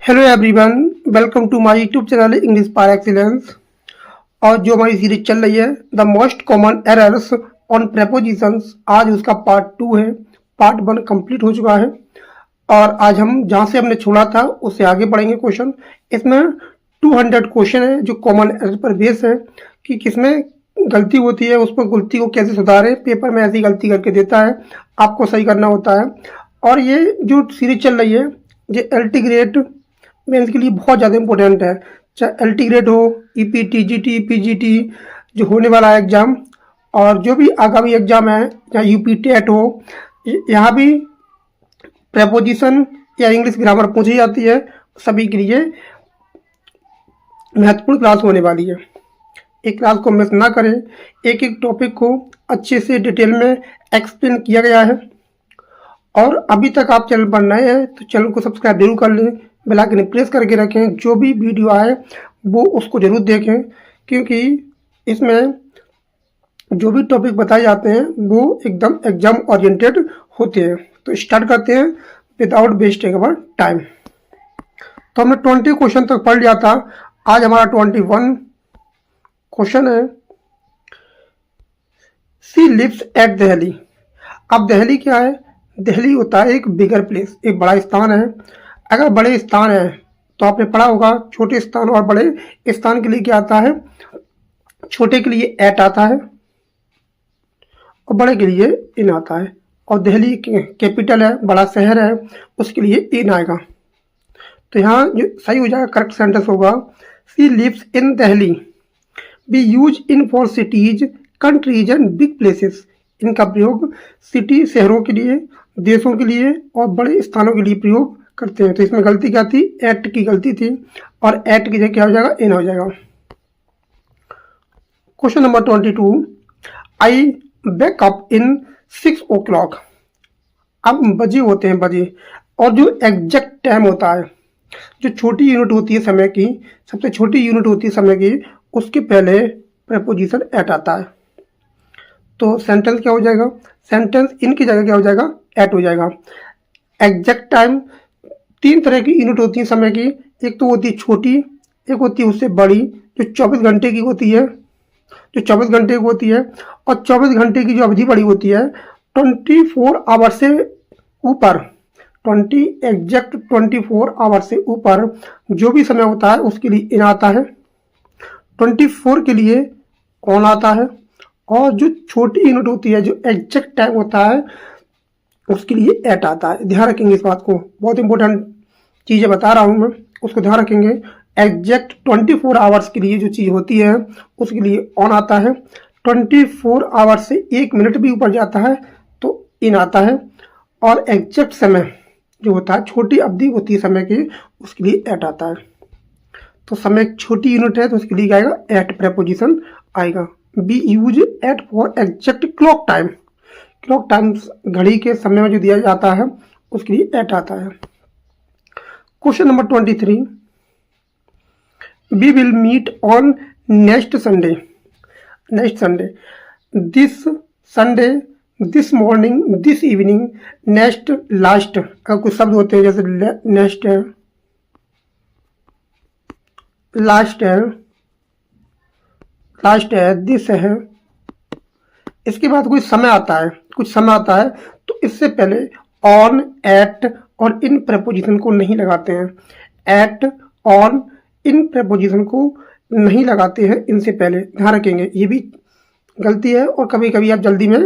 Hello everyone, welcome to my YouTube channel English par excellence. और जो हमारी series चल रही है the most common errors on prepositions, आज उसका पार्ट 2 है। पार्ट 1 कंप्लीट हो चुका है और आज हम जहाँ से हमने छोड़ा था उससे आगे बढ़ेंगे क्वेश्चन। इसमें 200 क्वेश्चन है जो कॉमन एरर पर बेस है कि किसमें गलती होती है, उस पर गलती को कैसे सुधारें। पेपर में ऐसी गलती करके देता है, आपको सही करना होता है। और ये जो सीरीज चल रही है ये एलटी ग्रेड मेंस के लिए बहुत ज़्यादा इंपॉर्टेंट है। चाहे एलटी ग्रेड हो, ईपीटी, जीटी, पीजीटी जो होने वाला है एग्ज़ाम, और जो भी आगामी एग्ज़ाम है, चाहे यूपी टेट हो, यहाँ भी प्रेपोजिशन या इंग्लिश ग्रामर पूछी जाती है। सभी के लिए महत्वपूर्ण क्लास होने वाली है। एक क्लास को मिस ना करें, एक एक टॉपिक को अच्छे से डिटेल में एक्सप्लेन किया गया है। और अभी तक आप चैनल पर नए हैं तो चैनल को सब्सक्राइब जरूर कर लें, बेल आइकन प्रेस करके रखें। जो भी वीडियो आए वो उसको जरूर देखें, क्योंकि इसमें जो भी टॉपिक बताए जाते हैं वो एकदम एग्जाम ओरिएंटेड होते हैं। तो स्टार्ट करते हैं विदाउट वेस्टिंग अवर टाइम। तो हमने 20 क्वेश्चन तक पढ़ लिया था। आज हमारा 21 क्वेश्चन है। She lives at Delhi. अब दिल्ली क्या है? दिल्ली होता है एक बिगर प्लेस, एक बड़ा स्थान है। अगर बड़े स्थान है तो आपने पढ़ा होगा छोटे स्थान और बड़े स्थान के लिए क्या आता है। छोटे के लिए एट आता है और बड़े के लिए इन आता है। और दिल्ली कैपिटल है, बड़ा शहर है, उसके लिए इन आएगा। तो यहाँ जो सही हो जाएगा, करेक्ट सेंटेंस होगा she lives in Delhi. We use in for cities, countries and big places. इनका प्रयोग सिटी, शहरों के लिए, देशों के लिए और बड़े स्थानों के लिए प्रयोग करते हैं। तो इसमें गलती क्या थी? एट की गलती थी, और एट की जगह क्या हो जाएगा? इन हो जाएगा। Question number 22। I wake up in 6 o'clock। अब बजे होते हैं बजे, और जो एग्जैक्ट टाइम होता है, जो छोटी यूनिट होती है समय की, सबसे छोटी यूनिट होती है समय की, उसके पहले प्रेपोजिशन एट आता है। तो सेंटेंस क्या हो जाएगा? सेंटेंस इन की जगह क्या हो जाएगा? एट हो जाएगा। एग्जैक्ट टाइम, 3 तरह की यूनिट होती है समय की। एक तो होती है छोटी, एक होती है उससे बड़ी जो 24 घंटे की होती है, जो 24 घंटे की होती है। और 24 घंटे की जो अवधि बड़ी होती है 24 आवर से ऊपर, 24 आवर से ऊपर जो भी समय होता है उसके लिए इन आता है। 24 के लिए ऑन आता है। और जो छोटी यूनिट होती है, जो एग्जैक्ट टाइम होता है, उसके लिए एट आता है। ध्यान रखेंगे इस बात को, बहुत इंपॉर्टेंट चीज़ें बता रहा हूँ मैं, उसको ध्यान रखेंगे। एग्जैक्ट 24 आवर्स के लिए जो चीज़ होती है उसके लिए ऑन आता है। 24 आवर्स से 1 मिनट भी ऊपर जाता है तो इन आता है। और एग्जैक्ट समय जो होता है, छोटी अवधि होती है समय की, उसके लिए एट आता है। तो समय एक छोटी यूनिट है तो उसके लिए क्या आएगा? एट प्रेपोजिशन आएगा। We use at for exact clock time. Clock time घड़ी के समय में जो दिया जाता है उसके लिए एट आता है। Question number 23। We will meet on next Sunday. Next Sunday, this Sunday, this morning, this evening, next, last. अगर कुछ शब्द होते हैं जैसे नेक्स्ट है, लास्ट है, लास्ट है, दिस है, इसके बाद कोई समय आता है, कुछ समय आता है, तो इससे पहले ऑन, एट और इन प्रेपोजिशन को नहीं लगाते हैं। एट, ऑन, इन प्रेपोजिशन को नहीं लगाते हैं इनसे पहले। ध्यान रखेंगे, ये भी गलती है और कभी कभी आप जल्दी में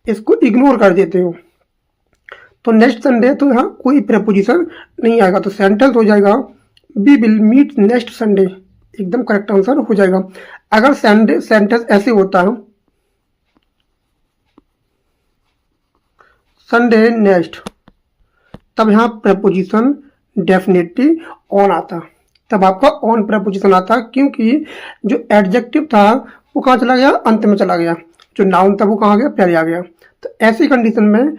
इसको इग्नोर कर देते हो। तो नेक्स्ट संडे तो यहाँ कोई प्रेपोजिशन नहीं आएगा, तो सेंटेंस हो जाएगा we will meet next Sunday. एकदम करेक्ट आंसर हो जाएगा। अगर संडे सेंटेंस ऐसे होता है, संडे नेक्स्ट, तब यहाँ प्रेपोजिशन डेफिनेटली ऑन आता, तब आपका ऑन प्रेपोजिशन आता, क्योंकि जो एडजेक्टिव था वो कहाँ चला गया? अंत में चला गया। जो नाउन था वो कहाँ गया? पहले आ गया। तो ऐसी कंडीशन में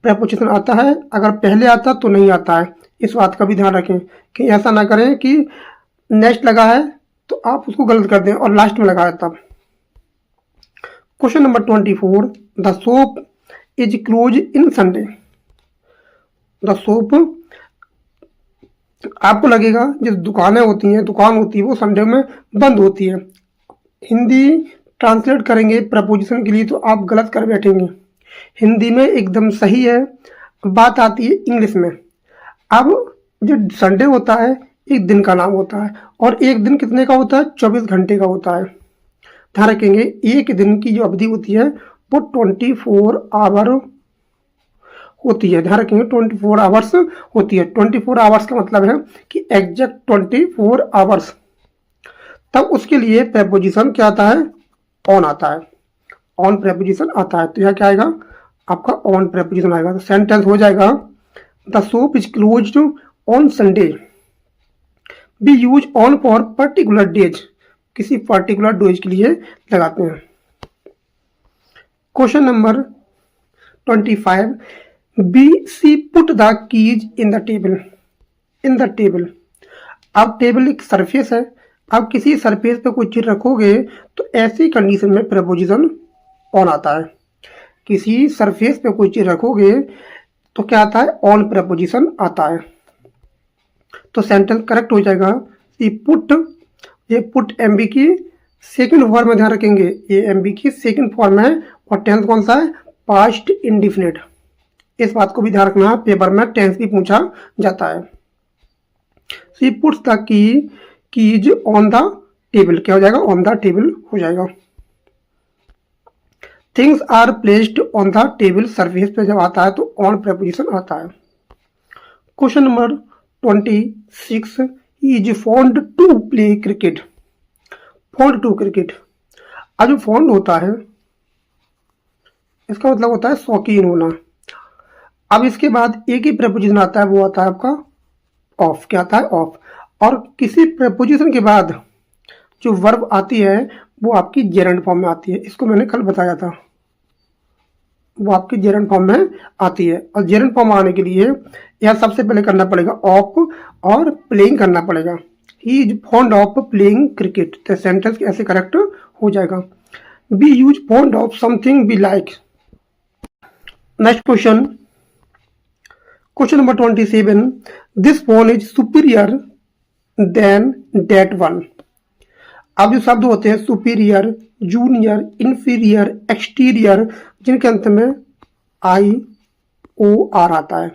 प्रेपोजिशन आता है, अगर पहले आता तो नहीं आता है। इस बात का भी ध्यान रखें कि ऐसा ना करें कि नेक्स्ट लगा है तो आप उसको गलत कर दें और लास्ट में लगाए तब। Question number 24। The shop is close in Sunday. The shop आपको लगेगा जो दुकानें होती हैं, दुकान होती है वो संडे में बंद होती है। हिंदी ट्रांसलेट करेंगे प्रपोजिशन के लिए तो आप गलत कर बैठेंगे। हिंदी में एकदम सही है, बात आती है इंग्लिश में। अब जो संडे होता है एक दिन का नाम होता है, और एक दिन कितने का होता है? 24 घंटे का होता है। ध्यान रखेंगे, एक दिन की जो अवधि होती है वो 24 आवर होती है। ध्यान रखेंगे 24 आवर्स होती है। 24 आवर्स का मतलब है कि एग्जैक्ट 24 आवर्स। तब उसके लिए प्रेपोजिशन क्या आता है? ऑन आता है। ऑन प्रेपोजिशन आता है। तो यह क्या आएगा? आपका ऑन प्रेपोजिशन आएगा। तो सेंटेंस हो जाएगा the shop is closed on Sunday, we use on for particular days. किसी पर्टिकुलर डेज के लिए लगाते हैं। Question number 25, we she put the keys in the table. In the table, अब टेबल एक सरफेस है। आप किसी सरफेस पे कोई चीज रखोगे तो ऐसी कंडीशन में प्रेपोजिशन ऑन आता है। किसी सरफेस पे कोई चीज रखोगे तो क्या आता है? ऑन प्रेपोजिशन आता है। तो सेंटेंस करेक्ट हो जाएगा सी पुट। ये पुट एमबी की सेकंड फॉर्म में, ध्यान रखेंगे ये एमबी की सेकंड फॉर्म है। और टेंस कौन सा है? Past indefinite. इस बात को भी ध्यान रखना, पेपर में टेंस भी पूछा जाता है। She puts the keys on the table, क्या हो जाएगा? ऑन द टेबल हो जाएगा। Things are placed on the table, surface पे जब आता है तो ऑन प्रेपोजिशन आता है। Question number 26, he is fond to play cricket. Fond to cricket, अब जो फॉन्ड होता है इसका मतलब होता है शौकीन होना। अब इसके बाद एक ही प्रेपोजिशन आता है, वो आता है आपका ऑफ। क्या आता है? ऑफ। और किसी प्रेपोजिशन के बाद जो वर्ब आती है वो आपकी जेरेंड फॉर्म में आती है। इसको मैंने कल बताया था, वो आपकी जेरेंड फॉर्म में आती है। और जेरेंड फॉर्म आने के लिए यह सबसे पहले करना पड़ेगा ऑफ और प्लेइंग करना पड़ेगा। He is fond of playing cricket. तो सेंटेंस ऐसे करेक्ट हो जाएगा। We use fond of something we like. Next question, question number 27, this phone is superior than that one. अब जो शब्द होते हैं सुपीरियर, जूनियर, इंफीरियर, एक्सटीरियर, जिनके अंत में आई ओ आर आता है,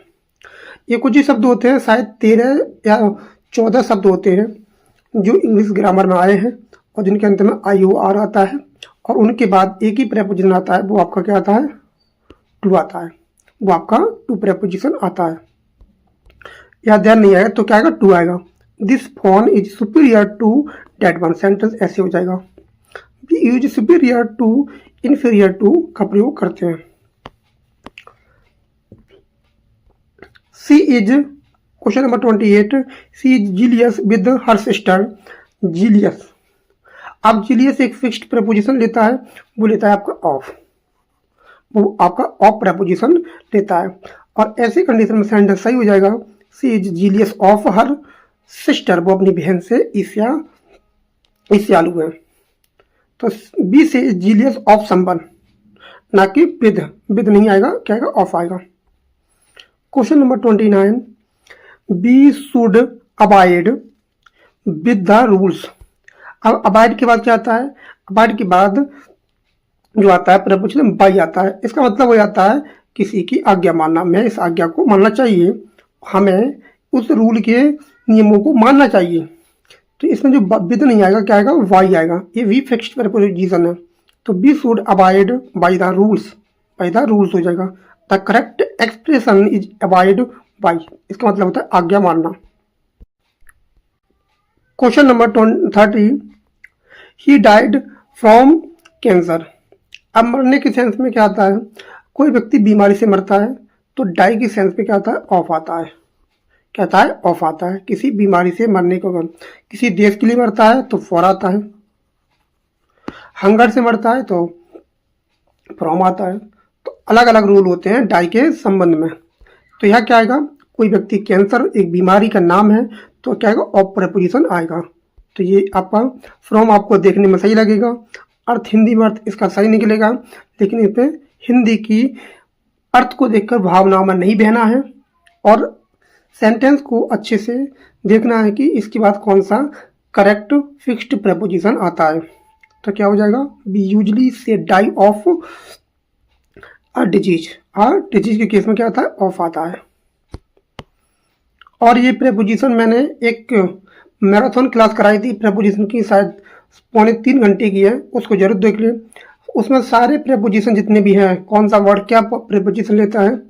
ये कुछ ही शब्द होते हैं, शायद 13 या 14 शब्द होते हैं जो इंग्लिश ग्रामर में आए हैं और जिनके अंत में आई ओ आर आता है। और उनके बाद एक ही प्रेपोजिशन आता है, वो आपका क्या आता है? टू आता है। वो आपका टू प्रेपोजिशन आता है। या ध्यान नहीं आएगा तो क्या आएगा? टू आएगा। This phone is superior to that one. Sentence ऐसे हो जाएगा। We use superior to, inferior to का प्रयोग करते हैं। She is, question number 28, she is jealous with her sister. Jealous, अब जीलियस एक फिक्स्ड प्रेपोजिशन लेता है, वो लेता है आपका ऑफ। वो आपका ऑफ प्रेपोजिशन लेता है। और ऐसी कंडीशन में सेंटेंस सही हो जाएगा she is jealous of her sister. वो अपनी बहन से ईर्ष्यालु है। तो बी से जीलियस ऑफ समवन, ना कि विद। विद नहीं आएगा, क्या आएगा? ऑफ आएगा। Question number 29, we should abide with the rules. अब अबाइड के बाद क्या आता है? अबाइड के बाद जो आता है प्रेपोजिशन बाई आता है। इसका मतलब हो जाता है किसी की आज्ञा मानना। मैं इस आज्ञा को मानना चाहिए, हमें उस रूल के नियमों को मानना चाहिए। तो इसमें जो विद नहीं आएगा, क्या आएगा? वाई आएगा। ये वी फिक्स्ड प्रेपोजिशन है। तो we should abide by the rules, by the rules हो जाएगा। The correct expression is abide by. इसका मतलब होता है आज्ञा मानना। Question number 30, he died from cancer. अब मरने के सेंस में क्या आता है? कोई व्यक्ति बीमारी से मरता है तो डाई के सेंस में क्या आता है? ऑफ आता है। क्या आता है? ऑफ आता है। किसी बीमारी से मरने को, किसी देश के लिए मरता है तो फॉर आता है। हंगर से मरता है तो फ्रॉम आता है। तो अलग अलग रूल होते हैं डाई के संबंध में। तो यह क्या आएगा? कोई व्यक्ति, कैंसर एक बीमारी का नाम है, तो क्या आएगा? ऑफ प्रेपोजिशन आएगा। तो ये आपका फ्रॉम आपको देखने में सही लगेगा, अर्थ हिंदी में अर्थ इसका सही निकलेगा, लेकिन इसमें हिंदी की अर्थ को देखकर भावनाओं में नहीं बहना है और सेंटेंस को अच्छे से देखना है कि इसके बाद कौन सा करेक्ट फिक्स्ड प्रेपोजिशन आता है। तो क्या हो जाएगा, we usually say die of a disease. Disease के केस में क्या आता है, ऑफ आता है। और ये प्रेपोजिशन मैंने एक मैराथन क्लास कराई थी प्रेपोजिशन की, शायद 2.25 घंटे की है, उसको जरूर देख लें। उसमें सारे प्रेपोजिशन जितने भी हैं, कौन सा वर्ड क्या प्रेपोजिशन लेता है,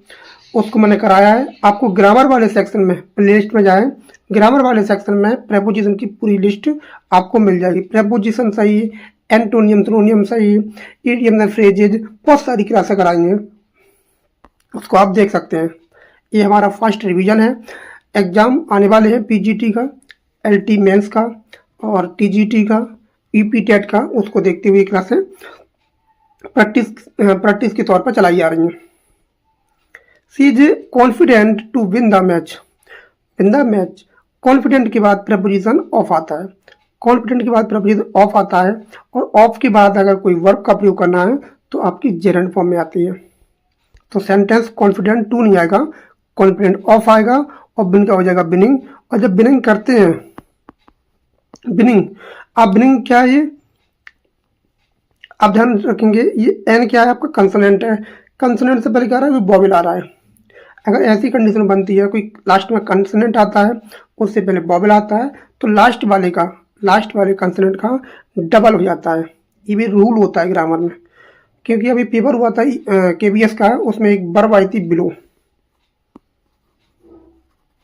उसको मैंने कराया है। आपको ग्रामर वाले सेक्शन में, प्लेलिस्ट में जाएं, ग्रामर वाले सेक्शन में प्रेपोजिशन की पूरी लिस्ट आपको मिल जाएगी। प्रेपोजिशन सही, एंटोनियम सिनोनियम सही, इडियम एंड फ्रेजेज, बहुत सारी क्लासें कराई हैं, उसको आप देख सकते हैं। ये हमारा फर्स्ट रिवीजन है। एग्जाम आने वाले हैं पीजीटी का, एलटी मेंस का और टीजीटी का, ईपी टेट का, उसको देखते हुए क्लासें प्रैक्टिस के तौर पर चलाई जा रही हैं। She is confident to win the match. Win the match, confident के बाद प्रपोजिशन ऑफ आता है। कॉन्फिडेंट के बाद प्रपोजिशन ऑफ आता है, और ऑफ के बाद अगर कोई वर्ब का प्रयोग करना है तो आपकी जेरेंड फॉर्म में आती है। तो सेंटेंस कॉन्फिडेंट टू नहीं आएगा, कॉन्फिडेंट ऑफ आएगा, और बिन का हो जाएगा बिनिंग। और जब बिनिंग करते हैं, बिनिंग, अब बिनिंग क्या है, ये आप ध्यान रखेंगे, ये एन क्या है, आपका कंसोनेंट है। कंसोनेंट से पहले क्या आ रहा है, बॉवेल आ रहा है। अगर ऐसी कंडीशन बनती है, कोई लास्ट में कंसोनेंट आता है, उससे पहले बॉवेल आता है, तो लास्ट वाले कंसोनेंट का डबल हो जाता है। ये भी रूल होता है ग्रामर में, क्योंकि अभी पेपर हुआ था केबीएस का, उसमें एक वर्ब आई थी बिलो।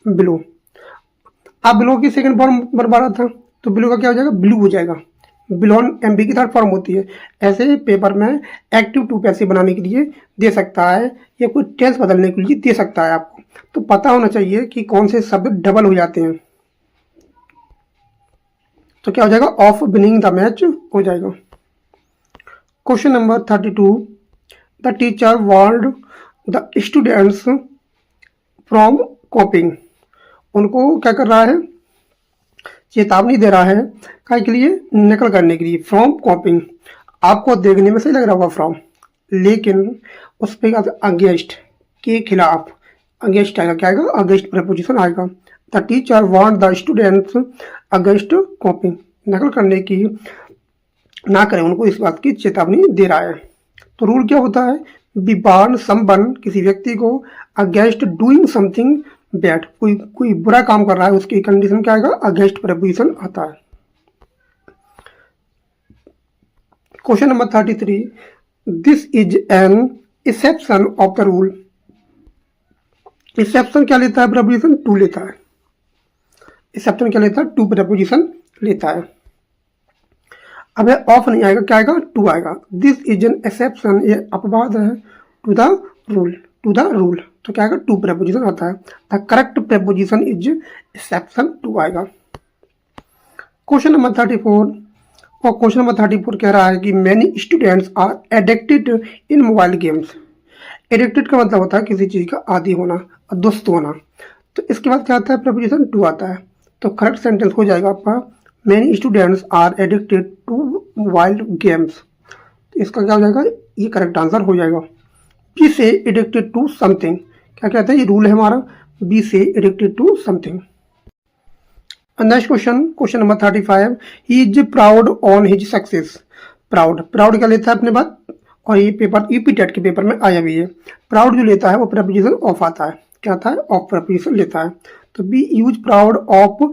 बिलो, अब बिलो की सेकंड फॉर्म वर्ब आ रहा था, तो बिलो का क्या हो जाएगा, ब्लू हो जाएगा। बिलोन एमबी की थर्ड फॉर्म होती है। ऐसे पेपर में एक्टिव टू पैसिव बनाने के लिए दे सकता है, या कोई टेंस बदलने के लिए दे सकता है। आपको तो पता होना चाहिए कि कौन से शब्द डबल हो जाते हैं। तो क्या हो जाएगा, ऑफ विनिंग द मैच हो जाएगा। Question number 32, the teacher warned the students from copying. उनको क्या कर रहा है, चेतावनी दे रहा है, काय के लिए, नकल करने के लिए। फ्रॉम कॉपिंग, आपको देखने में सही लग रहा होगा फ्रॉम, लेकिन उस पर अगेंस्ट, के खिलाफ, अगेंस्ट आएगा। क्या आएगा, अगेंस्ट प्रपोजिशन आएगा। The teacher warn the students against copying, नकल करने की ना करें, उनको इस बात की चेतावनी दे रहा है। तो रूल क्या होता है, बी वार्न समवन, किसी व्यक्ति को, अगेंस्ट डूइंग समथिंग बैड, कोई बुरा काम कर रहा है, उसकी कंडीशन क्या आएगा, अगेंस्ट प्रपोजिशन आता है। Question number 33, this is an exception of the rule. Exception क्या लेता है, प्रपोजिशन टू लेता है। एक्सेप्शन क्या लेता है, टू प्रपोजिशन लेता है। अब ऑफ नहीं आएगा, क्या आएगा, टू आएगा। दिस इज एन एक्सेप्शन, ये अपवाद है, to the rule, to the rule, तो क्या आएगा, टू प्रपोजिशन आता है। The correct preposition is exception to आएगा। क्वेश्चन नंबर 34, और क्वेश्चन नंबर 34 कह रहा है कि many students are addicted in mobile games. Addicted का मतलब होता है किसी चीज़ का आदी होना, दुस्त होना। तो इसके बाद क्या आता है, प्रपोजिशन टू आता है। तो करेक्ट सेंटेंस हो जाएगा आपका, many students are addicted to mobile games. तो इसका क्या हो जाएगा, ये करेक्ट आंसर हो जाएगा। B say addicted to something, क्या कहते हैं, ये रूल है हमारा, we say addicted to something. Next question, question number 35, he is proud on his success. Proud, proud क्या लेता है अपने बात, और ये पेपर यूपी टेट के पेपर में आया भी है। प्राउड जो लेता है वो प्रपोजिशन ऑफ आता है, क्या आता है, ऑफ प्रपोजिशन लेता है। तो B use proud of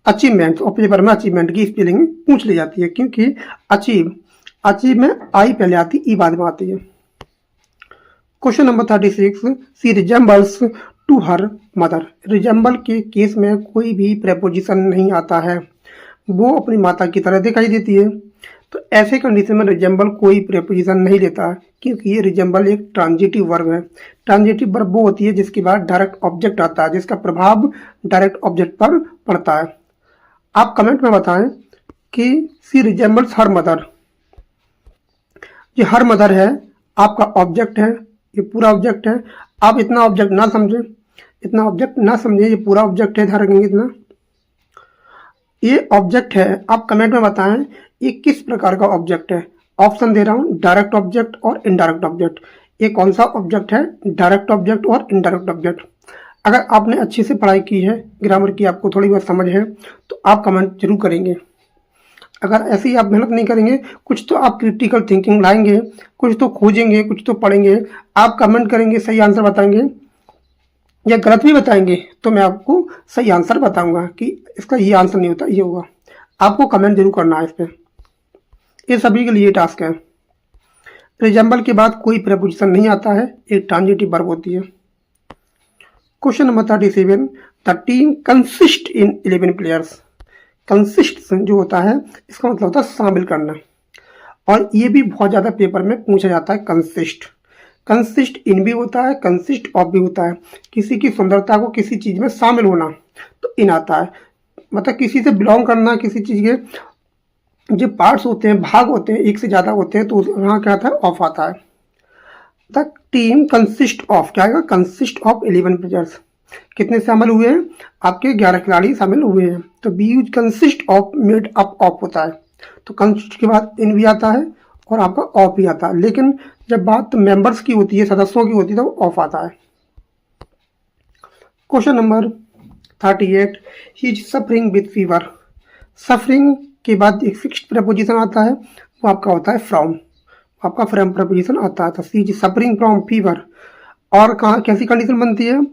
achievement, और पेपर में अचीवमेंट की स्पेलिंग पूछ ली जाती है, क्योंकि अचीव में आई पहले आती, ई बाद में आती है। Question number 36, she resembles to her mother. Resemble के केस में कोई भी प्रेपोजिशन नहीं आता है, वो अपनी माता की तरह दिखाई देती है। तो ऐसे कंडीशन में रिजेंबल कोई प्रेपोजिशन नहीं लेता है, क्योंकि ये रिजेंबल एक ट्रांजिटिव वर्ब है। ट्रांजिटिव वर्ब वो होती है जिसके बाद डायरेक्ट ऑब्जेक्ट आता है, जिसका प्रभाव डायरेक्ट ऑब्जेक्ट पर पड़ता है। आप कमेंट में बताएं कि सी रिजेंबल्स हर मदर। ये हर मदर है, आपका ऑब्जेक्ट है, ये पूरा ऑब्जेक्ट है। आप इतना ऑब्जेक्ट ना समझें, इतना ऑब्जेक्ट ना समझें, ये पूरा ऑब्जेक्ट है, ध्यान रखेंगे इतना, ये ऑब्जेक्ट है। आप कमेंट में बताएं ये किस प्रकार का ऑब्जेक्ट है। ऑप्शन दे रहा हूं, डायरेक्ट ऑब्जेक्ट और इनडायरेक्ट ऑब्जेक्ट। ये कौन सा ऑब्जेक्ट है, डायरेक्ट ऑब्जेक्ट और इनडायरेक्ट ऑब्जेक्ट। अगर आपने अच्छे से पढ़ाई की है, ग्रामर की आपको थोड़ी बहुत समझ है, तो आप कमेंट जरूर करेंगे। अगर ऐसे ही आप मेहनत नहीं करेंगे, कुछ तो आप क्रिटिकल थिंकिंग लाएंगे, कुछ तो खोजेंगे, कुछ तो पढ़ेंगे, आप कमेंट करेंगे, सही आंसर बताएंगे या गलत भी बताएंगे, तो मैं आपको सही आंसर बताऊंगा कि इसका ये आंसर नहीं होता, ये होगा। आपको कमेंट जरूर करना है इस पर। ये सभी के लिए टास्क है। रिजेंबल के बाद कोई प्रपोजिशन नहीं आता है, एक ट्रांजिटिव वर्ब होती है। Question number 37, the team consist in 11 players. Consist जो होता है इसका मतलब होता है शामिल करना, और ये भी बहुत ज़्यादा पेपर में पूछा जाता है। कंसिस्ट, कंसिस्ट इन भी होता है, कंसिस्ट ऑफ भी होता है। किसी की सुंदरता को किसी चीज़ में शामिल होना तो इन आता है, मतलब किसी से बिलोंग करना, किसी चीज़ के जो पार्ट्स होते हैं, भाग होते हैं, एक से ज़्यादा होते हैं, तो वहाँ क्या आता है, ऑफ आता है। द टीम कंसिस्ट ऑफ, क्या आएगा, कंसिस्ट ऑफ 11 प्लेयर्स। कितने शामिल हुए हैं, आपके 11 खिलाड़ी शामिल हुए हैं, तो B use consist of made up of होता है। तो कंसिस्ट के बाद इन भी आता है और आपका ऑफ भी आता है, लेकिन जब बात मेंबर्स की होती है, सदस्यों की होती है, तो ऑफ आता है। Question number 38, he is suffering with fever. Suffering के बाद एक फिक्स्ड प्रपोजिशन आता है, वो आपका होता है फ्रॉम, आपका फ्रॉम प्रपोजिशन आता है। तो सी इज सफरिंग फ्रॉम फीवर, और कहाँ कैसी कंडीशन बनती है,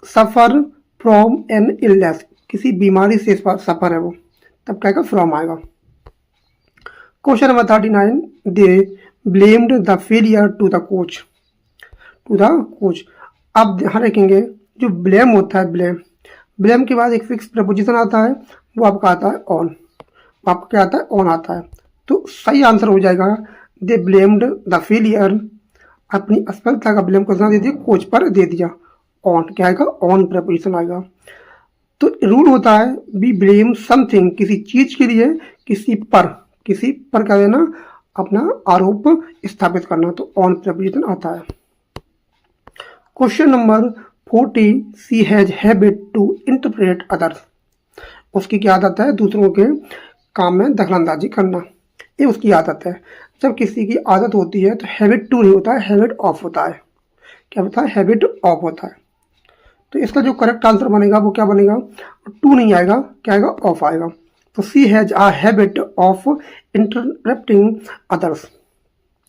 सफर फ्रॉम एन इलनेस, किसी बीमारी से सफर है वो, तब क्या आएगा, फ्रॉम आएगा। Question number 39, they blamed the failure to the coach, to the coach. आप ध्यान रखेंगे, जो ब्लेम होता है, ब्लेम, ब्लेम के बाद एक फिक्स प्रपोजिशन आता है, वो आपका आता है ऑन, आपका क्या आता है, ऑन आता है। तो सही आंसर हो जाएगा, दे ब्लेम्ड द फेलियर, अपनी असफलता का ब्लेम किसने दे दिया, कोच पर दे दिया, ऑन, क्या आएगा, ऑन प्रपोजिशन आएगा। तो रूल होता है, बी ब्लेम समथिंग, किसी चीज के लिए किसी पर क्या देना, अपना आरोप स्थापित करना, तो ऑन प्रपोजिशन आता है। Question number 40, she has habit to interpret others. उसकी क्या आदत है, दूसरों के काम में दखलंदाजी करना, ये उसकी आदत है। जब किसी की आदत होती है तो हैबिट टू नहीं होता है, हैबिट ऑफ होता है। क्या होता है, हैबिट ऑफ होता है। तो इसका जो करेक्ट आंसर बनेगा वो क्या बनेगा, टू नहीं आएगा, क्या आएगा, ऑफ आएगा। तो she has a habit of interrupting others,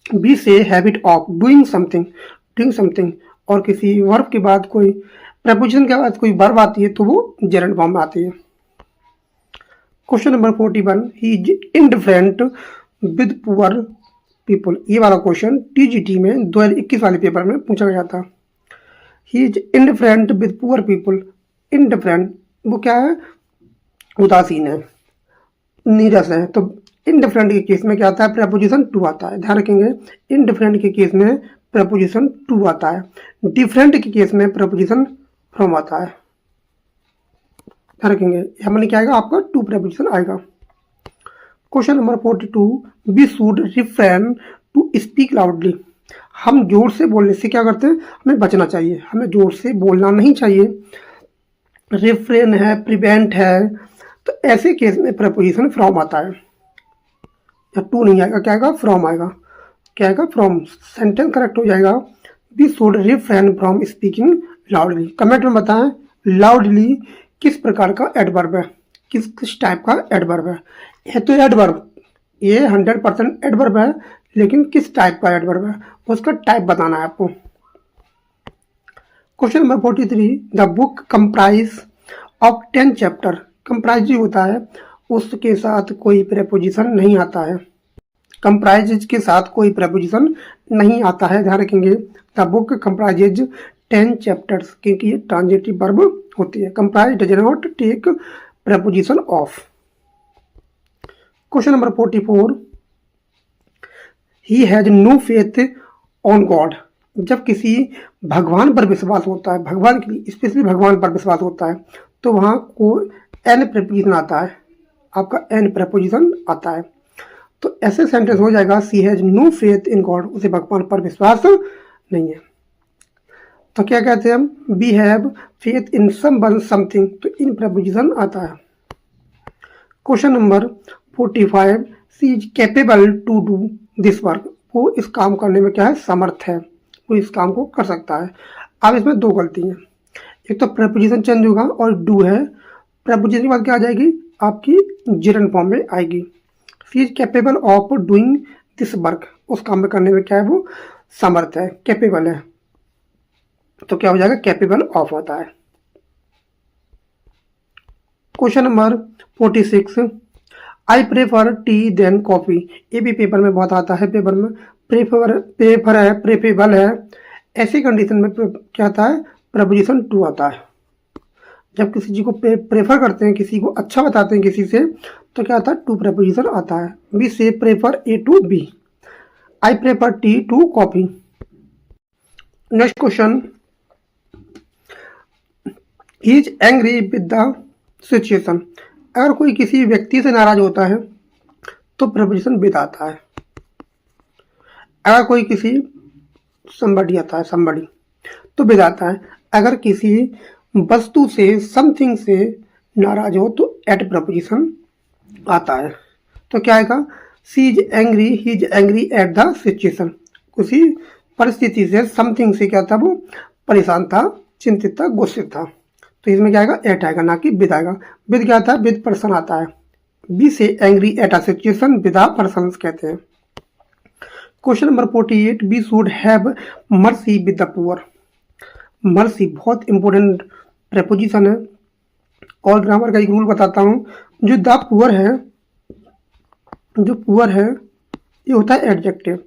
B से हैबिट ऑफ डूइंग समथिंग, और किसी वर्ब के बाद कोई प्रपोजिशन के बाद कोई वर्ब आती है तो वो जेरेंट फॉर्म में आती है। Question number 41, he is indifferent with poor people. ये वाला क्वेश्चन टीजीटी में 2021 वाले पेपर में पूछा गया था। He is indifferent with poor people, indifferent वो क्या है, उदासीन है, नीरस है। तो इनडिफरेंट के केस में क्या आता है, प्रपोजिशन टू आता है। ध्यान रखेंगे, इनडिफरेंट के केस में प्रपोजिशन टू आता है, डिफरेंट के केस में प्रपोजिशन फ्रॉम आता है। ध्यान रखेंगे, यहाँ मैंने क्या आएगा, आपका टू प्रपोजिशन आएगा। Question number 42, we should refrain to speak loudly. हम जोर से बोलने से क्या करते हैं, हमें बचना चाहिए, हमें जोर से बोलना नहीं चाहिए। रिफ्रेन है, प्रिवेंट है, तो ऐसे केस में प्रपोजिशन फ्रॉम आता है, या टू नहीं आएगा, क्या आएगा, फ्रॉम आएगा, क्या आएगा, फ्रॉम। सेंटेंस करेक्ट हो जाएगा, we should refrain from speaking loudly. Comment में बताएं, लाउडली किस प्रकार का एडवर्ब है, किस टाइप का एडवर्ब है। ये तो एडवर्ब, ये 100% एडवर्ब है, लेकिन किस टाइप का एडवर्ब है, उसका टाइप बताना है आपको। Question number 43, the book comprise of 10 chapter. Comprise होता है, उसके साथ कोई प्रेपोजिशन नहीं आता है, कंप्राइज के साथ कोई प्रेपोजिशन नहीं आता है। ध्यान रखेंगे, द बुक कंप्राइजेज 10 चैप्टर्स, क्योंकि ये ट्रांजिटिव वर्ब होती है। Comprise does not take preposition of. Question number 44, he has no faith on God. जब किसी भगवान पर विश्वास होता है, भगवान की स्पेशली भगवान पर विश्वास होता है, तो वहाँ को एन प्रपोजिशन आता है, आपका एन प्रपोजिशन आता है। तो ऐसे सेंटेंस हो जाएगा, she has no faith in God, उसे भगवान पर विश्वास नहीं है। तो क्या कहते हैं हम, we have faith in someone something, तो इन प्रपोजिशन आता है। Question number 45, she is capable to do this work. वो इस काम करने में क्या है, समर्थ है, वो इस काम को कर सकता है। अब इसमें दो गलती हैं, एक तो प्रपोजिशन चेंज होगा और डू है, प्रपोजिशन के बाद क्या आ जाएगी आपकी जिरन फॉर्म में आएगी। She is capable of doing this work, उस काम में करने में क्या है वो समर्थ है, कैपेबल है, तो क्या हो जाएगा कैपेबल ऑफ होता है। Question number 46, I prefer tea than coffee, ये भी पेपर में बहुत आता है, पेपर में प्रेफर है, प्रेफेबल है, ऐसी कंडीशन में क्या आता है प्रपोजिशन टू आता है। जब किसी चीज को प्रेफर करते हैं, किसी को अच्छा बताते हैं किसी से, तो क्या आता है टू प्रपोजिशन आता है। We say prefer A to B, I prefer tea to coffee. Next question, he is angry with the situation, अगर कोई किसी व्यक्ति से नाराज होता है तो प्रपोजिशन विद आता है। अगर कोई किसी somebody आता है, somebody तो विद आता है। अगर किसी वस्तु से समथिंग से नाराज हो तो एट प्रपोजिशन आता है। तो क्या आएगा she is angry, he is angry at the situation, किसी परिस्थिति से समथिंग से क्या था वो परेशान था, चिंतित था, गुस्से था, तो इसमें क्या आएगा एट आएगा ना कि विद आएगा। विद क्या आता है विद पर्सन आता है। We say angry at a situation with a person कहते हैं। Question number 48, we should have mercy with the poor, mercy बहुत इंपॉर्टेंट प्रेपोजिशन है और ग्रामर का एक रूल बताता हूँ। जो द पुअर है, जो पुअर है ये होता है एडजेक्टिव।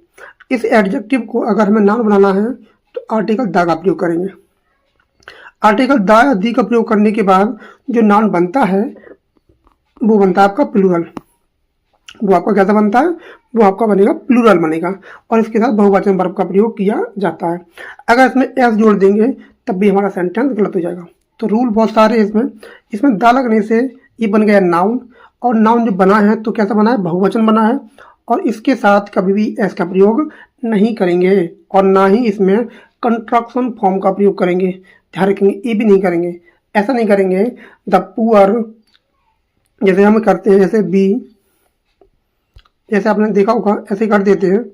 इस एडजेक्टिव को अगर हमें नाउन बनाना है तो आर्टिकल द का प्रयोग करेंगे। आर्टिकल द या दी का प्रयोग करने के बाद जो नाउन बनता है वो बनता है आपका प्लूरल। वो आपका कैसा बनता है, वो आपका बनेगा प्लूरल बनेगा और इसके साथ बहुवचन वर्ब का प्रयोग किया जाता है। अगर इसमें एस जोड़ देंगे तब भी हमारा सेंटेंस गलत हो जाएगा। तो रूल बहुत सारे हैं इसमें द लगने से ये बन गया नाउन, और नाउन जो बना है तो कैसा बना है बहुवचन बना है, और इसके साथ कभी भी एस का प्रयोग नहीं करेंगे और ना ही इसमें कंट्रक्शन फॉर्म का प्रयोग करेंगे। ध्यान रखेंगे ये भी नहीं करेंगे, ऐसा नहीं करेंगे द पुअर जैसे हम करते हैं, जैसे बी, जैसे आपने देखा होगा ऐसे कर देते हैं,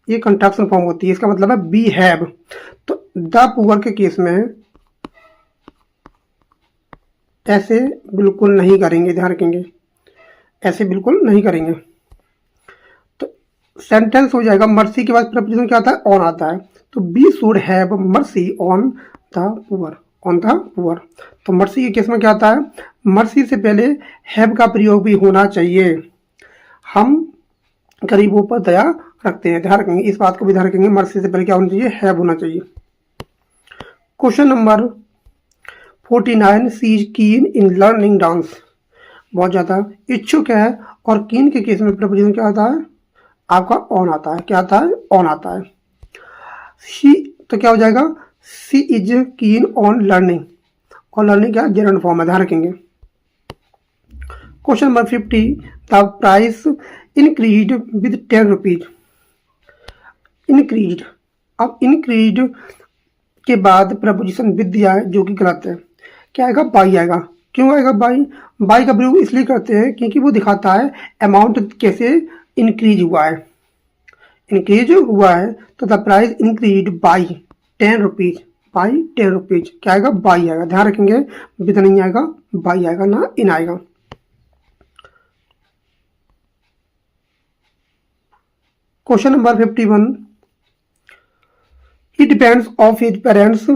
ये कंट्रक्शन फॉर्म होती है, इसका मतलब है बी हैव। तो द पुअर के केस में ऐसे बिल्कुल नहीं करेंगे, ध्यान रखेंगे ऐसे बिल्कुल नहीं करेंगे। तो सेंटेंस हो जाएगा मर्सी के बाद प्रपोजिशन क्या आता है ऑन आता है, तो we should have mercy on the poor, on the poor. तो मर्सी के केस में क्या आता है मर्सी से पहले हैव का प्रयोग भी होना चाहिए। हम गरीबों पर दया रखते हैं, ध्यान रखेंगे इस बात को भी ध्यान रखेंगे, मर्सी से पहले क्या होना चाहिए हैव होना चाहिए। Question number 49, C is keen in learning dance, बहुत ज़्यादा इच्छुक है, और कीन के केस में प्रपोजिशन क्या आता है आपका ऑन आता है। क्या आता है ऑन आता है। शी तो क्या हो जाएगा she is keen on learning, और लर्निंग क्या जेरंड फॉर्म है, ध्यान रखेंगे। Question number 50, the price increase with 10 rupees, increase, अब इंक्रीज के बाद प्रपोजिशन विद दिया है जो कि गलत है। क्या आएगा बाई आएगा। क्यों आएगा बाई, बाई का प्रयोग इसलिए करते हैं क्योंकि वो दिखाता है अमाउंट कैसे इंक्रीज हुआ है, इंक्रीज हुआ है। तो the price increase by 10 rupees, by 10 rupees, क्या आएगा बाई आएगा, ध्यान रखेंगे विद नहीं आएगा बाई आएगा ना इन आएगा। Question number 51, he depends of his parents,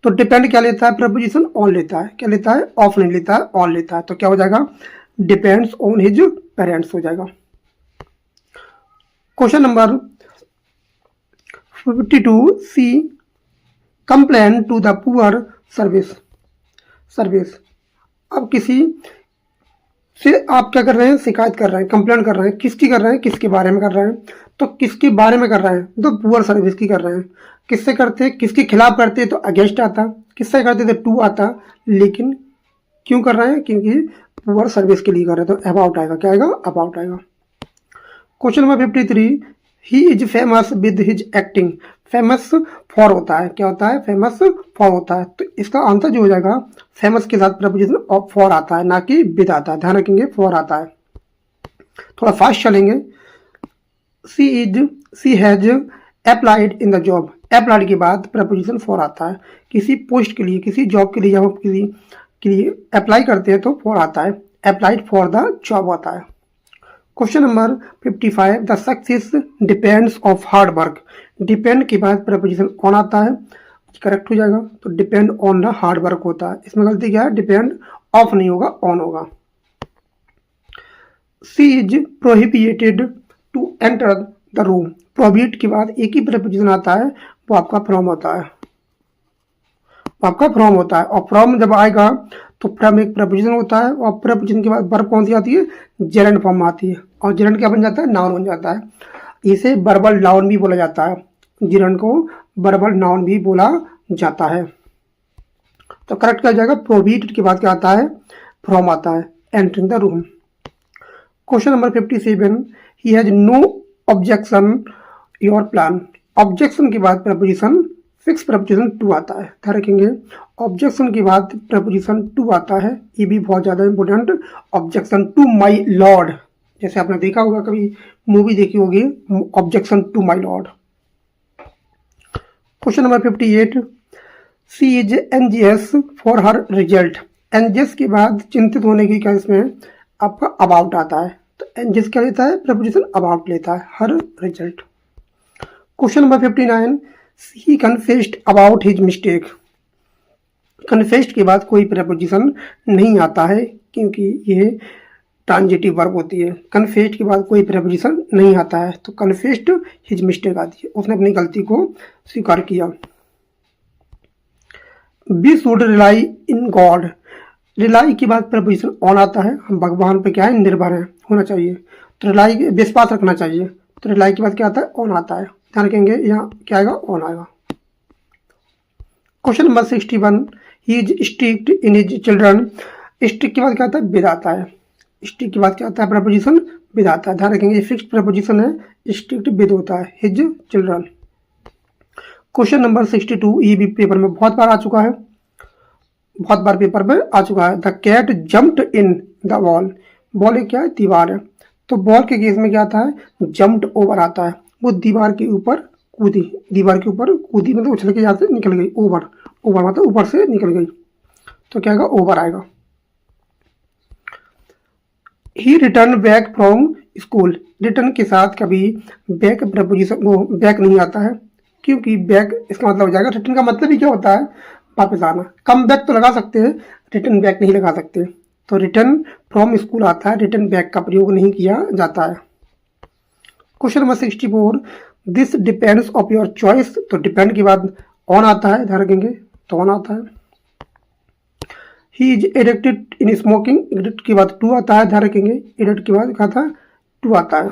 तो डिपेंड क्या लेता है प्रपोजिशन ऑन लेता है, क्या लेता है ऑफ नहीं लेता है ऑन लेता है, तो क्या हो जाएगा डिपेंड्स ऑन हिज पेरेंट्स हो जाएगा। Question number 52, she complain to the poor service, service, अब किसी से आप क्या कर रहे हैं शिकायत कर रहे हैं, कंप्लेंट कर रहे हैं, किसकी कर रहे हैं किसके बारे में कर रहे हैं, तो किसके बारे में कर रहे हैं तो पुअर सर्विस की कर रहे हैं। किससे करते किसके खिलाफ करते तो अगेंस्ट आता, किससे करते तो टू आता, लेकिन क्यों कर रहे हैं क्योंकि पुअर सर्विस के लिए कर रहे हैं, तो अबाउट आएगा, क्या आएगा अबाउट आएगा। Question number 53, he is famous with his acting, famous for होता है, क्या होता है फेमस फॉर होता है, तो इसका आंसर जो हो जाएगा फेमस के साथ प्रपोजिशन ऑफ फॉर आता है ना कि विद आता है, ध्यान रखेंगे फॉर आता है। थोड़ा फास्ट चलेंगे। She has applied in the job, applied के बाद प्रपोजिशन फॉर आता है। किसी पोस्ट के लिए, किसी जॉब के लिए जब हम किसी के लिए अप्लाई करते हैं तो फॉर आता है, अप्लाइड फॉर द जॉब आता है। Question number 55, the success depends of hard work. Depend के बाद प्रपोजिशन ऑन आता है, करेक्ट हो जाएगा। तो depend on the hard work होता है, इसमें गलती क्या है, डिपेंड ऑफ नहीं होगा, ऑन होगा। She is prohibited to enter the room. Prohibit के बाद एक ही प्रपोजिशन आता है, वो आपका फ्रॉम होता है, आपका फ्रॉम होता है। और फ्रॉम जब आएगा तो फ्रॉम एक प्रपोजिशन होता है, और प्रपोजिशन के बाद वर्ब कौन सी आती है, जेरेंड फॉर्म आती है, और जेरेंड क्या बन जाता है, नाउन बन जाता है। इसे वर्बल नाउन भी बोला जाता है, जेरेंड को वर्बल नाउन भी बोला जाता है। तो करेक्ट क्या जाएगा, प्रोहिबिटेड के बाद क्या आता है, फ्रॉम आता है, entering the room. Question number 57, he has no objection your plan. Objection के बाद प्रपोजिशन फिक्स प्रपोजिशन टू आता है, ध्यान रखेंगे। ऑब्जेक्शन के बाद प्रपोजिशन टू आता है, ये भी बहुत ज़्यादा important. Objection to my lord, जैसे आपने देखा होगा, कभी मूवी देखी होगी, objection to my lord. Question number 58, she is anxious for her result. Anxious के बाद चिंतित होने की केस में आपका अबाउट आता है, तो एंजियस क्या लेता है, प्रपोजिशन अबाउट लेता है, her result. Question number 59, he confessed about his mistake. Confessed के बाद कोई प्रपोजिशन नहीं आता है, क्योंकि ये ट्रांजिटिव वर्ब होती है। कन्फेस्ड के बाद कोई प्रपोजिशन नहीं आता है, तो कन्फेस्ड हिज मिस्टेक आती है, उसने अपनी गलती को स्वीकार किया। We should rely in God. Rely के बाद प्रपोजिशन ऑन आता है, हम भगवान पे क्या है, निर्भर है, होना चाहिए, तो रिलाई विश्वास रखना चाहिए। तो रिलाई के बाद क्या आता है, ऑन आता है, ध्यान रखेंगे, यहाँ क्या आएगा, ऑन आएगा। Question number 61, he is strict in his children. Strict के बाद क्या आता है, विद आता है। स्ट्रिक्ट के बाद क्या आता है, प्रपोजिशन विद आता है, ध्यान रखेंगे, फिक्स्ड प्रपोजिशन है, स्ट्रिक्ट विद होता है, हिज चिल्ड्रन। क्वेश्चन नंबर 62, ये भी पेपर में बहुत बार आ चुका है, बहुत बार पेपर में आ चुका है। The cat jumped in the wall. Ball एक क्या है, दीवार है, तो बॉल के केस में क्या आता है, जम्प्ड ओवर आता है, वो दीवार के ऊपर कूदी, दीवार के ऊपर कूदी मतलब उछल के यहाँ से निकल गई, ओवर, ओवर मतलब ऊपर से निकल गई, तो क्या आएगा, ओवर आएगा। He return back from school. Return के साथ कभी बैक प्रपोजिशन, वो बैक नहीं आता है, क्योंकि बैक इसका मतलब हो जाएगा, रिटर्न का मतलब ही क्या होता है, वापस आना। कम बैक तो लगा सकते हैं, रिटर्न बैक नहीं लगा सकते, तो रिटर्न फ्रॉम स्कूल आता है, रिटर्न बैक का प्रयोग नहीं किया जाता है। Question number 64, this depends of your choice. तो डिपेंड के बाद ऑन आता है, ध्यान रखेंगे, तो ऑन आता है। He is addicted in smoking. Addict के बाद टू आता है, ध्यान रखेंगे, एडिक्ट के बाद क्या था, टू आता है।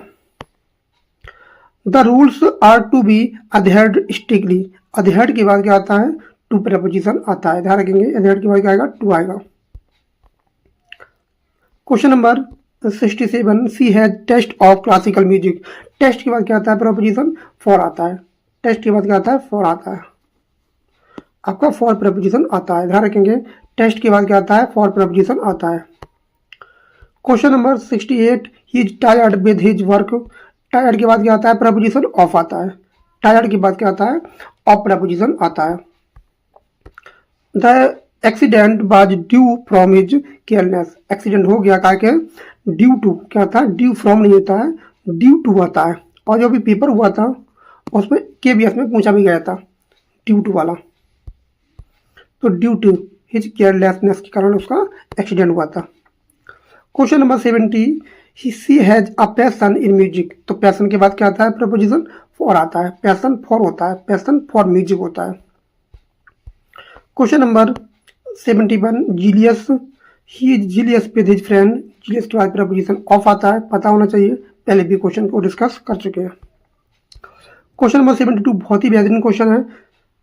The rules are to be adhered strictly. Adhered के बाद क्या आता है, टू प्रपोजिशन आता है, ध्यान रखेंगे, अधेयर्ड के बाद क्या आएगा, टू आएगा। Question number 67, she has taste of classical music. Taste के बाद क्या आता है, प्रपोजिशन फॉर आता है, टेस्ट के बाद क्या आता है, फॉर आता है, आपका फॉर प्रपोजिशन आता है, ध्यान रखेंगे, टेस्ट के बाद क्या आता है, फॉर प्रपोजिशन आता है। Question number 68, he is tired with his work. Tired के बाद क्या आता है, प्रपोजिशन ऑफ आता है, टायर्ड के बाद क्या आता है, ऑफ प्रपोजिशन आता है। The accident was due from his careness. Accident हो गया क्या के, ड्यू टू क्या था, ड्यू फ्रॉम नहीं होता है, ड्यू टू आता है। और जो भी पेपर हुआ था उसमें KBS में पूछा भी गया था ड्यू टू वाला, तो ड्यू टू हिज केयरलेसनेस के कारण उसका एक्सीडेंट हुआ था। Question number 70, she has a passion in music. तो पैशन के बाद क्या आता है, प्रपोजिशन फॉर आता है, पैशन फॉर होता है, पैशन फॉर म्यूजिक होता है। Question number 71, zealous, he is jealous with his friend. Zealous के बाद प्रपोजिशन ऑफ आता है, पता होना चाहिए, पहले भी क्वेश्चन को डिस्कस कर चुके हैं। क्वेश्चन नंबर 72 बहुत ही बेहतरीन क्वेश्चन है,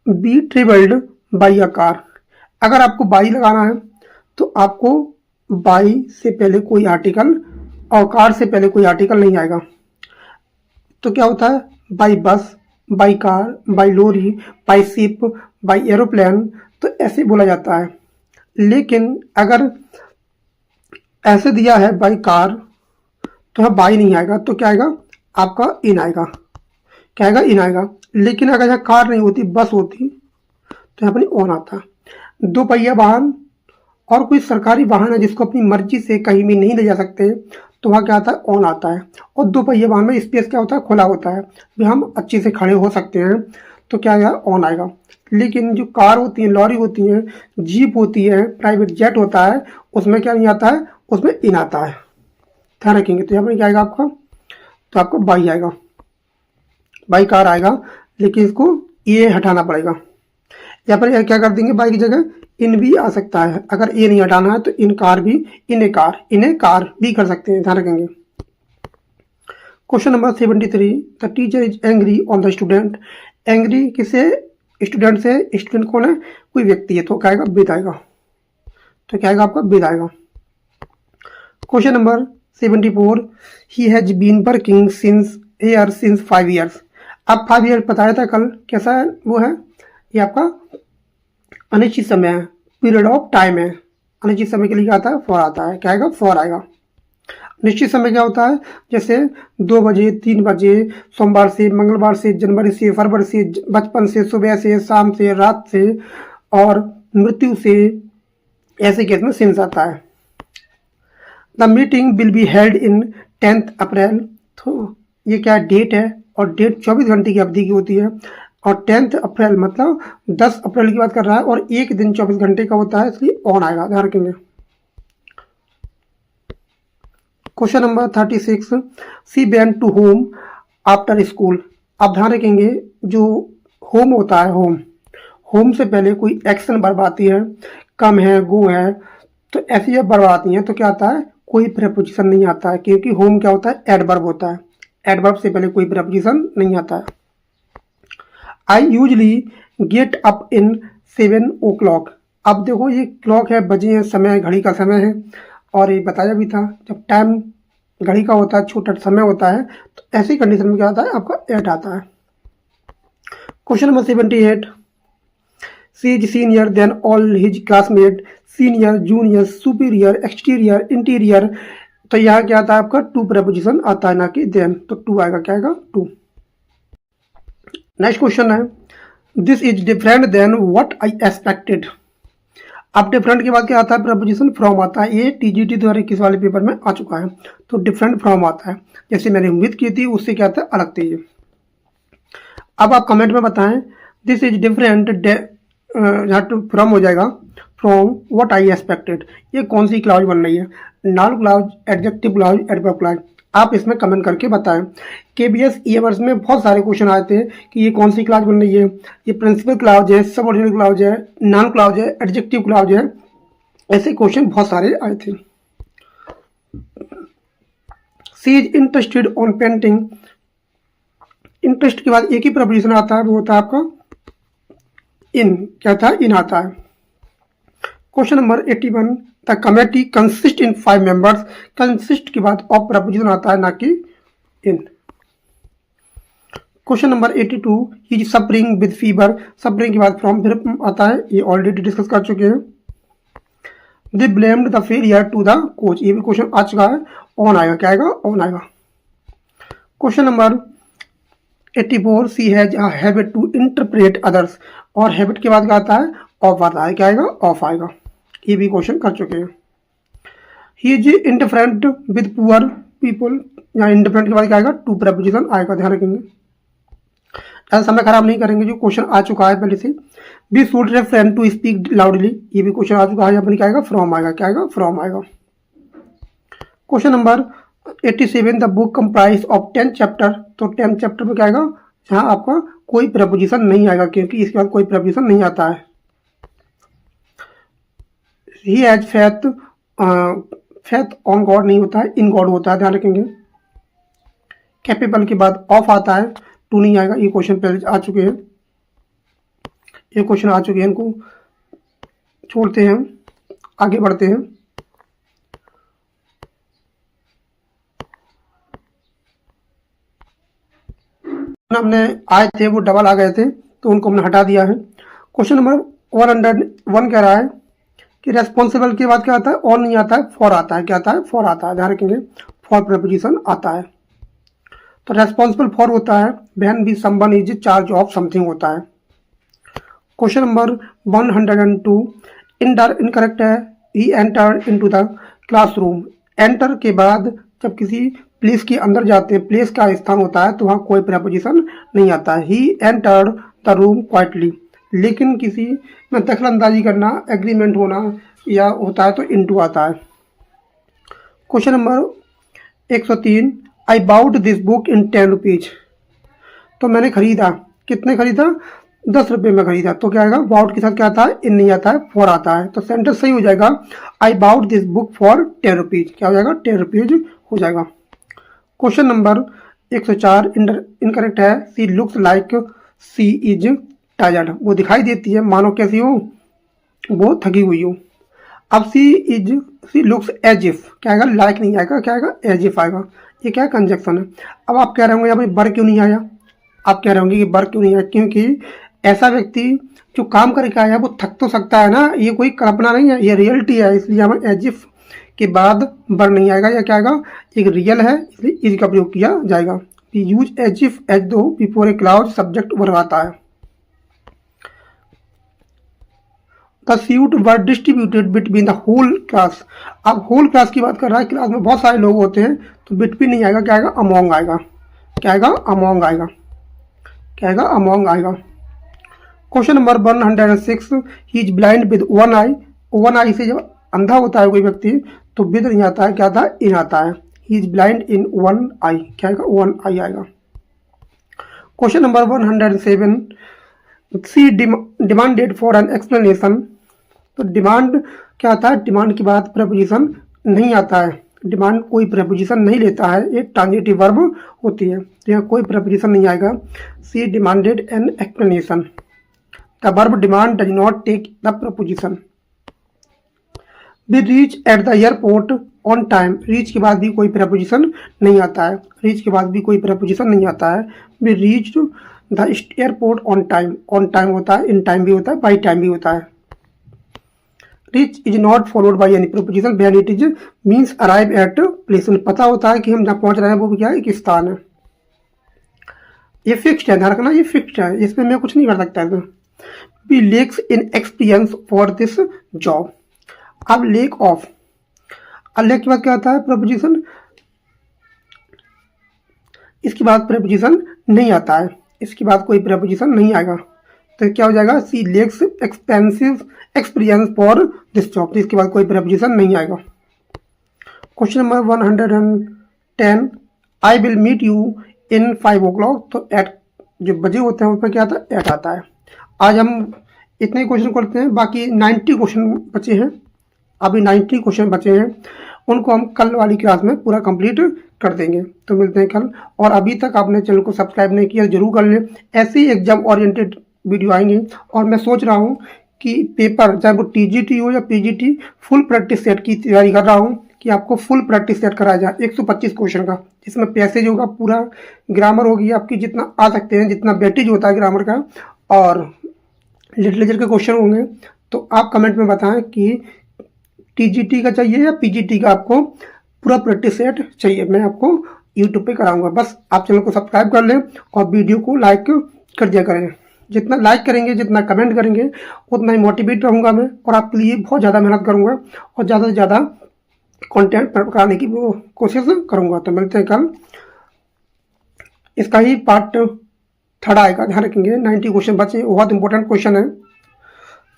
be travelled by a car. अगर आपको बाई लगाना है तो आपको बाई से पहले कोई आर्टिकल और कार से पहले कोई आर्टिकल नहीं आएगा, तो क्या होता है, by bus, by car, by lorry, by ship, by aeroplane, तो ऐसे बोला जाता है। लेकिन अगर ऐसे दिया है बाई कार, तो यहाँ बाई नहीं आएगा, तो क्या आएगा, आपका इन आएगा, क्या आएगा, इन आएगा। लेकिन अगर यहाँ कार नहीं होती, बस होती, तो यहाँ पर ऑन आता। दो पहिया वाहन और कोई सरकारी वाहन है जिसको अपनी मर्जी से कहीं भी नहीं ले जा सकते, तो वहाँ क्या आता है, ऑन आता है। और दो पहिया वाहन में स्पेस क्या होता है, खुला होता है, भी हम अच्छे से खड़े हो सकते हैं, तो क्या आएगा, ऑन आएगा। लेकिन जो कार होती है, लॉरी होती है, जीप होती है, प्राइवेट जेट होता है, उसमें क्या नहीं आता है, उसमें इन आता है। ध्यान रखेंगे। तो यहाँ पर क्या आएगा आपका, तो आपको बाई आएगा, बाई कार आएगा, लेकिन इसको ये हटाना पड़ेगा। यहाँ पर क्या कर देंगे, बाई की जगह इन भी आ सकता है। अगर ये नहीं हटाना है तो इन कार भी, इन्हें कार भी कर सकते हैं। ध्यान रखेंगे। Question number 73, the teacher is angry on the student. Angry किसे, स्टूडेंट से। स्टूडेंट कौन है, कोई व्यक्ति है, तो क्या आएगा, विद आएगा। तो क्या आएगा आपका, विद आएगा। Question number 74, he has been working since 5 years. अब 5 ईयर बताया था कल, कैसा है वो है, ये आपका अनिश्चित समय है, पीरियड ऑफ टाइम है। अनिश्चित समय के लिए क्या आता है, फॉर आता है। क्या आएगा, फॉर आएगा। निश्चित समय क्या होता है, जैसे 2 बजे, 3 बजे, सोमवार से, मंगलवार से, जनवरी से, फरवरी से, बचपन से, सुबह से, शाम से, रात से और मृत्यु से, ऐसे केस में सिंस आता है। The meeting will be held in 10 अप्रैल। तो ये क्या डेट है, और डेट 24 घंटे की अवधि की होती है, और 10 अप्रैल मतलब 10 अप्रैल की बात कर रहा है, और एक दिन 24 घंटे का होता है, इसलिए ऑन आएगा। ध्यान रखेंगे। Question number 36, she went to home after school. आप ध्यान रखेंगे, जो होम होता है, होम से पहले कोई एक्शन वर्ब आती है, कम है, गो है, तो ऐसी जब वर्ब आती हैं तो क्या आता है, कोई प्रेपोजिशन नहीं आता है, क्योंकि होम क्या होता है, एडवर्ब होता है। एडवर्ब से पहले कोई प्रेपोजिशन नहीं आता है। I usually get up in 7 o'clock। अब देखो ये क्लॉक है, बजे हैं, समय, घड़ी का समय है, और ये बताया भी था, जब टाइम घड़ी का होता है, छोटा समय होता है, तो ऐसी कंडीशन में क्या आता है, आपका 8 आता है। Question number 78, she is senior than all his classmate. Senior, junior, superior, exterior, interior, तो यहाँ क्या आता है आपका, टू प्रेपोजिशन आता है, ना कि देन, तो टू आएगा। क्या आएगा, टू। नेक्स्ट क्वेश्चन है, this is different than what I expected. अब डिफरेंट के बाद क्या आता है, प्रपोजिशन फ्रॉम आता है। ये टीजीटी द्वारा किस वाले पेपर में आ चुका है, तो डिफरेंट फ्रॉम आता है। जैसे मैंने उम्मीद की थी, उससे क्या आता है, अलग थी ये। अब आप कमेंट में बताएं, दिस इज डिफरेंट, यहाँ टू फ्रॉम हो जाएगा, फ्रॉम व्हाट आई एक्सपेक्टेड। ये कौन सी क्लाउज बन रही है, noun clause, adjective clause, adverb clause. आप इसमें कमेंट करके बताएं। केबीएस ईएमएस में बहुत सारे क्वेश्चन आए थे कि ये कौन सी क्लाउज बन रही है, ये प्रिंसिपल क्लाउज है, सबऑर्डिनेट क्लाउज है, नाउन क्लाउज है, एडजेक्टिव क्लाउज है। ऐसे क्वेश्चन बहुत सारे आए थे। She is interested on painting. Interest के बाद एक ही प्रपोजिशन आता है, वो होता है आपका इन। क्या था, इन आता है। Question number 81, the committee consist in 5 members. Consist के बाद ऑफ प्रपोजिशन आता है, ना कि in. Question number 82, he is suffering with fever. Suffering के बाद फ्रॉम फिर आता है, ये ऑलरेडी डिस्कस कर चुके हैं। They blamed the failure to the coach. ये भी क्वेश्चन आ चुका है, ऑन आएगा। क्या आएगा, ऑन आएगा। Question number 84, she has a habit to interpret others. और हैबिट के बाद क्या आता है, ऑफ आता है। क्या आएगा, ऑफ आएगा। ये भी क्वेश्चन कर चुके हैं। He is indifferent with poor people. यहाँ इंडिफरेंट के बाद क्या आएगा, टू प्रेपोजिशन आएगा। ध्यान रखेंगे, ज़्यादा समय खराब नहीं करेंगे, जो क्वेश्चन आ चुका है पहले से। Be should referent to speak loudly. ये भी क्वेश्चन आ चुका है, यहाँ पर क्या आएगा, फ्रॉम आएगा। क्या आएगा, फ्रॉम आएगा। Question number 87, the book comprise of 10 chapter. तो 10 चैप्टर में क्या आएगा, यहाँ आपका कोई प्रपोजिशन नहीं आएगा, क्योंकि इसके बाद कोई प्रपोजिशन नहीं आता है। He has faith, faith on God नहीं होता है, इन गॉड होता है। ध्यान रखेंगे। कैपेबल के बाद ऑफ आता है, टू नहीं आएगा। ये क्वेश्चन पहले आ चुके हैं, ये क्वेश्चन आ चुके हैं, इनको छोड़ते हैं, आगे बढ़ते हैं। हमने आए थे वो डबल आ गए थे, तो उनको हमने हटा दिया है। क्वेश्चन नंबर 101 कह रहा है कि रेस्पॉन्सिबल के बाद क्या आता है, ऑन नहीं आता है, फॉर आता है। क्या आता है, फॉर आता है। ध्यान रखेंगे, फॉर प्रेपोजिशन आता है। तो रेस्पॉन्सिबल फॉर होता है when be someone is charge of something होता है। क्वेश्चन नंबर 102 इनकरेक्ट है। He enter into the classroom. Enter के बाद जब किसी प्लेस के अंदर जाते हैं, प्लेस का स्थान होता है, तो वहाँ कोई प्रपोजिशन नहीं आता है। He entered the room quietly. लेकिन किसी में दखल अंदाजी करना, एग्रीमेंट होना या होता है तो इनटू आता है। Question number 103 I bought this book in 10 rupees. तो मैंने खरीदा, कितने खरीदा? 10 रुपये में खरीदा। तो क्या आएगा? बाउट के साथ क्या आता है? इन नहीं आता है, फॉर आता है। तो सेंटेंस सही हो जाएगा I bought this book for 10 rupees. क्या हो जाएगा? 10 रुपीज हो जाएगा। क्वेश्चन नंबर 104 इनकरेक्ट है। She looks like she is tired. वो दिखाई देती है मानो कैसी हो? वो थकी हुई हो। अब सी लुक्स एज इफ, क्या आएगा? लाइक नहीं आएगा, क्या आएगा? एज इफ आएगा। ये क्या कंजक्शन है? अब आप कह रहे होंगे यहाँ पर बर क्यों नहीं आया? आप कह रहे होंगे कि बर क्यों नहीं आया? क्योंकि ऐसा व्यक्ति जो काम करके आया वो थक तो सकता है ना, ये कोई कल्पना नहीं है, ये रियलिटी है। इसलिए हमें एज इफ के बाद बर नहीं आएगा, या क्या आएगा? एक रियल है इसलिए इज का प्रयोग किया जाएगा। We use as if as though before a clause subject verb आता है। The seat were distributed between the whole class. अब होल क्लास की बात कर रहा है, क्लास में बहुत सारे लोग होते हैं, तो बिटवीन नहीं आएगा, क्या आएगा? अमोंग आएगा। क्या आएगा? अमोंग आएगा। क्या आएगा? अमोंग आएगा। Question number 106 he is blind with one eye. One eye से जब अंधा होता है कोई व्यक्ति तो विद नहीं आता है, क्या आता है? इन आता है। He is blind in one eye. क्या आएगा? वन आई आएगा। Question number 107 she demanded for an explanation. तो डिमांड क्या आता है? डिमांड के बाद प्रपोजिशन नहीं आता है। डिमांड कोई प्रपोजिशन नहीं लेता है, एक ट्रांजिटिव वर्ब होती है, तो यहाँ कोई प्रपोजिशन नहीं आएगा। She demanded an explanation. The verb demand does not take the preposition. We reach at the airport on time. Reach के बाद भी कोई प्रपोजिशन नहीं आता है। रीच के बाद भी कोई प्रपोजिशन नहीं आता है। We reach the airport on time. On time होता है, इन टाइम भी होता है, बाई टाइम भी होता है। Reach is not followed by any preposition when it is means arrive at place. पता होता है कि हम जहाँ पहुंच रहे हैं वो भी क्या है? एक स्थान है। ये फिक्स्ड है, ध्यान रखना, ये फिक्स्ड है, इसमें मैं कुछ नहीं कर सकता है। We lacks in experience for this job. अब लेक ऑफ, लेक के बाद क्या आता है? प्रपोजिशन। इसके बाद प्रपोजिशन नहीं आता है, इसके बाद कोई प्रपोजिशन नहीं आएगा, तो क्या हो जाएगा? She lacks expensive experience for this job. तो इसके बाद कोई प्रपोजिशन नहीं आएगा। Question number 110 I will meet you in 5 o'clock। तो एट जो बजे होते हैं उसमें क्या आता है? एट आता है। आज हम इतने क्वेश्चन करते हैं, बाकी 90 क्वेश्चन बचे हैं। अभी 90 क्वेश्चन बचे हैं, उनको हम कल वाली क्लास में पूरा कंप्लीट कर देंगे। तो मिलते हैं कल। और अभी तक आपने चैनल को सब्सक्राइब नहीं किया जरूर कर लें, ऐसे ही एग्जाम ओरिएंटेड वीडियो आएंगे। और मैं सोच रहा हूँ कि पेपर चाहे वो टीजीटी हो या पीजीटी, फुल प्रैक्टिस सेट की तैयारी कर रहा हूँ कि आपको फुल प्रैक्टिस सेट कराया जाए 125 क्वेश्चन का, जिसमें पैसेज होगा, पूरा ग्रामर होगी आपकी, जितना आ सकते हैं, जितना वेटेज होता है ग्रामर का, और लिटरेचर के क्वेश्चन होंगे। तो आप कमेंट में बताएं कि टीजीटी का चाहिए या पीजीटी का आपको पूरा प्रैक्टिस सेट चाहिए। मैं आपको यूट्यूब पे कराऊंगा। बस आप चैनल को सब्सक्राइब कर लें और वीडियो को लाइक कर दिया करें। जितना लाइक करेंगे, जितना कमेंट करेंगे, उतना ही मोटिवेट रहूँगा मैं, और आपके लिए बहुत ज़्यादा मेहनत करूँगा और ज़्यादा से ज़्यादा कंटेंट कराने की कोशिश करूँगा। तो मिलते हैं कल। इसका ही पार्ट 3 आएगा, ध्यान रखेंगे। 90 क्वेश्चन बचे, बहुत इंपॉर्टेंट क्वेश्चन है।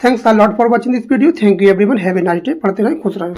Thanks a lot for watching this video. Thank you everyone, have a nice day. पढ़ते रहें, खुश रहें।